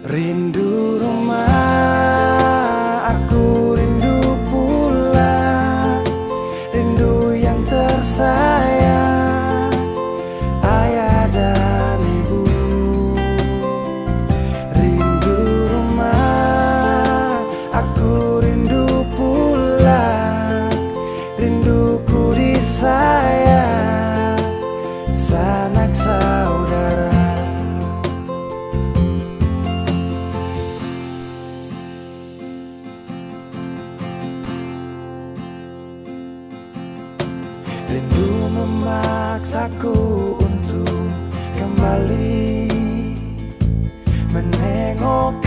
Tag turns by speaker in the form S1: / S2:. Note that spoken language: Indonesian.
S1: Rindu rumah, aku rindu pulang, rindu yang tersayang, ayah dan ibu. Rindu rumah, aku rindu pulang, rinduku disayang, sanak saudara. Rindu memaksaku untuk kembali menengok